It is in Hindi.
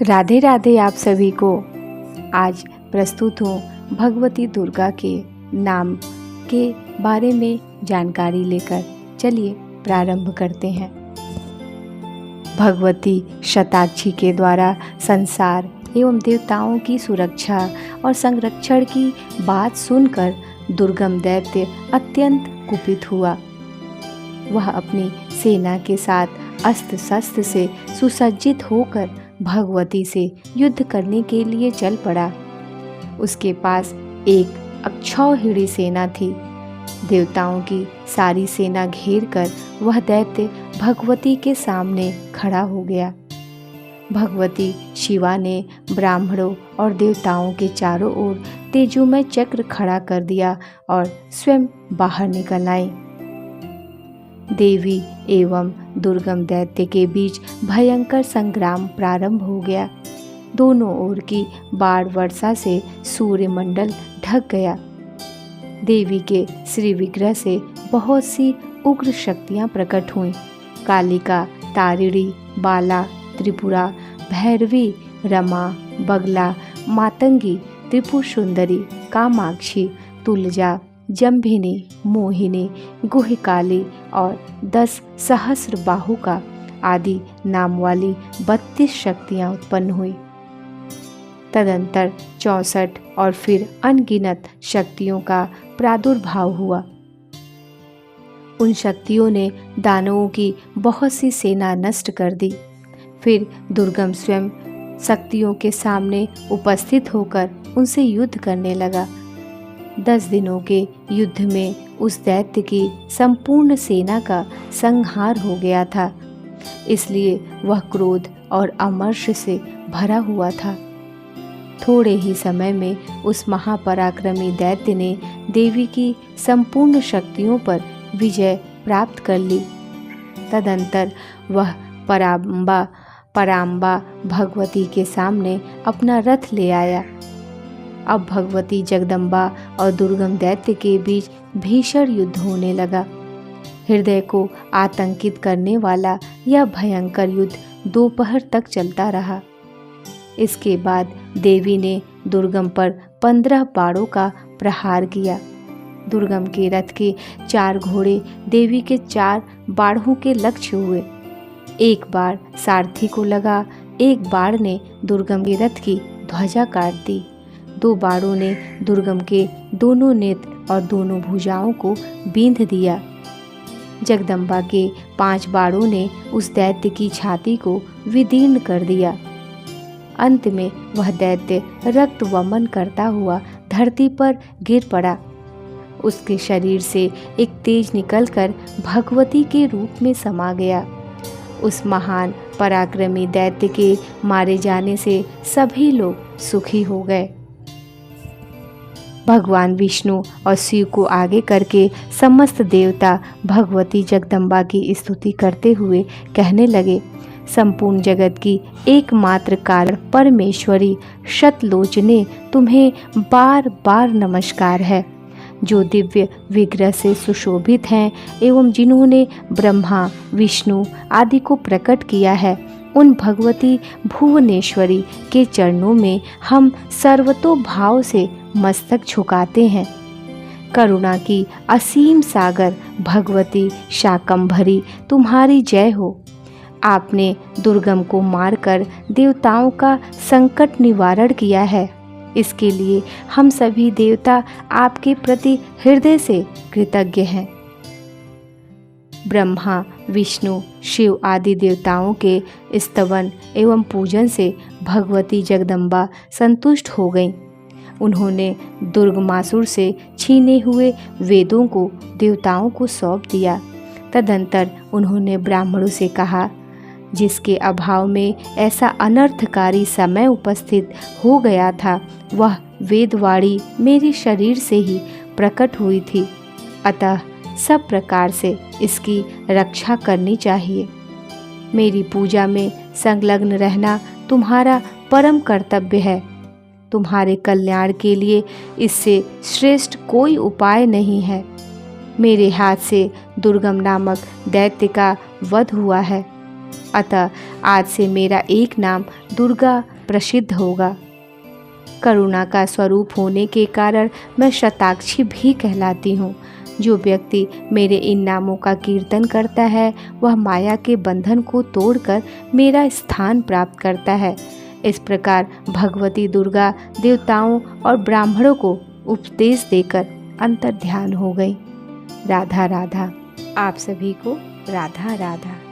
राधे राधे आप सभी को। आज प्रस्तुत हूँ भगवती दुर्गा के नाम के बारे में जानकारी लेकर। चलिए प्रारंभ करते हैं। भगवती शताक्षी के द्वारा संसार एवं देवताओं की सुरक्षा और संरक्षण की बात सुनकर दुर्गम दैत्य अत्यंत कुपित हुआ। वह अपनी सेना के साथ अस्त्र शस्त्र से सुसज्जित होकर भगवती से युद्ध करने के लिए चल पड़ा। उसके पास एक अक्षौहिणी सेना थी। देवताओं की सारी सेना घेर कर वह दैत्य भगवती के सामने खड़ा हो गया। भगवती शिवा ने ब्राह्मणों और देवताओं के चारों ओर तेजोमय चक्र खड़ा कर दिया और स्वयं बाहर निकल आई। देवी एवं दुर्गम दैत्य के बीच भयंकर संग्राम प्रारंभ हो गया। दोनों ओर की बाण वर्षा से सूर्यमंडल ढक गया। देवी के श्री विग्रह से बहुत सी उग्र शक्तियां प्रकट हुईं। कालिका, तारिणी, बाला, त्रिपुरा, भैरवी, रमा, बगला, मातंगी, त्रिपुर सुंदरी, कामाक्षी, तुलजा, जंभिनी, मोहिनी, गुहिकाली और 10 सहस्र बाहुका आदि नाम वाली 32 शक्तियां उत्पन्न हुई। तदंतर 64 और फिर अनगिनत शक्तियों का प्रादुर्भाव हुआ। उन शक्तियों ने दानवों की बहुत सी सेना नष्ट कर दी। फिर दुर्गम स्वयं शक्तियों के सामने उपस्थित होकर उनसे युद्ध करने लगा। 10 दिनों के युद्ध में उस दैत्य की संपूर्ण सेना का संहार हो गया था। इसलिए वह क्रोध और अमर्ष से भरा हुआ था। थोड़े ही समय में उस महापराक्रमी दैत्य ने देवी की संपूर्ण शक्तियों पर विजय प्राप्त कर ली। तदंतर वह पराम्बा भगवती के सामने अपना रथ ले आया। अब भगवती जगदम्बा और दुर्गम दैत्य के बीच भीषण युद्ध होने लगा। हृदय को आतंकित करने वाला यह भयंकर युद्ध दोपहर तक चलता रहा। इसके बाद देवी ने दुर्गम पर 15 बाणों का प्रहार किया। दुर्गम के रथ के 4 घोड़े देवी के 4 बाणों के लक्ष्य हुए। एक बाण सारथी को लगा, एक बाण ने दुर्गम के रथ की ध्वजा काट दी। 2 बाणों ने दुर्गम के दोनों नेत्र और दोनों भुजाओं को बींध दिया। जगदम्बा के 5 बाणों ने उस दैत्य की छाती को विदीर्ण कर दिया। अंत में वह दैत्य रक्त वमन करता हुआ धरती पर गिर पड़ा। उसके शरीर से एक तेज निकलकर भगवती के रूप में समा गया। उस महान पराक्रमी दैत्य के मारे जाने से सभी लोग सुखी हो गए। भगवान विष्णु और शिव को आगे करके समस्त देवता भगवती जगदम्बा की स्तुति करते हुए कहने लगे, संपूर्ण जगत की एकमात्र कारण परमेश्वरी शतलोचने तुम्हें बार बार नमस्कार है, जो दिव्य विग्रह से सुशोभित हैं एवं जिन्होंने ब्रह्मा विष्णु आदि को प्रकट किया है। उन भगवती भुवनेश्वरी के चरणों में हम सर्वतोभाव से मस्तक झुकाते हैं। करुणा की असीम सागर भगवती शाकंभरी तुम्हारी जय हो। आपने दुर्गम को मारकर देवताओं का संकट निवारण किया है। इसके लिए हम सभी देवता आपके प्रति हृदय से कृतज्ञ हैं। ब्रह्मा विष्णु शिव आदि देवताओं के स्तवन एवं पूजन से भगवती जगदम्बा संतुष्ट हो गईं। उन्होंने दुर्गमासुर से छीने हुए वेदों को देवताओं को सौंप दिया। तदंतर उन्होंने ब्राह्मणों से कहा, जिसके अभाव में ऐसा अनर्थकारी समय उपस्थित हो गया था, वह वेदवाणी मेरे शरीर से ही प्रकट हुई थी। अतः सब प्रकार से इसकी रक्षा करनी चाहिए। मेरी पूजा में संलग्न रहना तुम्हारा परम कर्तव्य है। तुम्हारे कल्याण के लिए इससे श्रेष्ठ कोई उपाय नहीं है। मेरे हाथ से दुर्गम नामक दैत्य का वध हुआ है। अतः आज से मेरा एक नाम दुर्गा प्रसिद्ध होगा। करुणा का स्वरूप होने के कारण मैं शताक्षी भी कहलाती हूँ। जो व्यक्ति मेरे इन नामों का कीर्तन करता है वह माया के बंधन को तोड़कर मेरा स्थान प्राप्त करता है। इस प्रकार भगवती दुर्गा देवताओं और ब्राह्मणों को उपदेश देकर अंतर्ध्यान हो गई। राधा राधा। आप सभी को राधा राधा।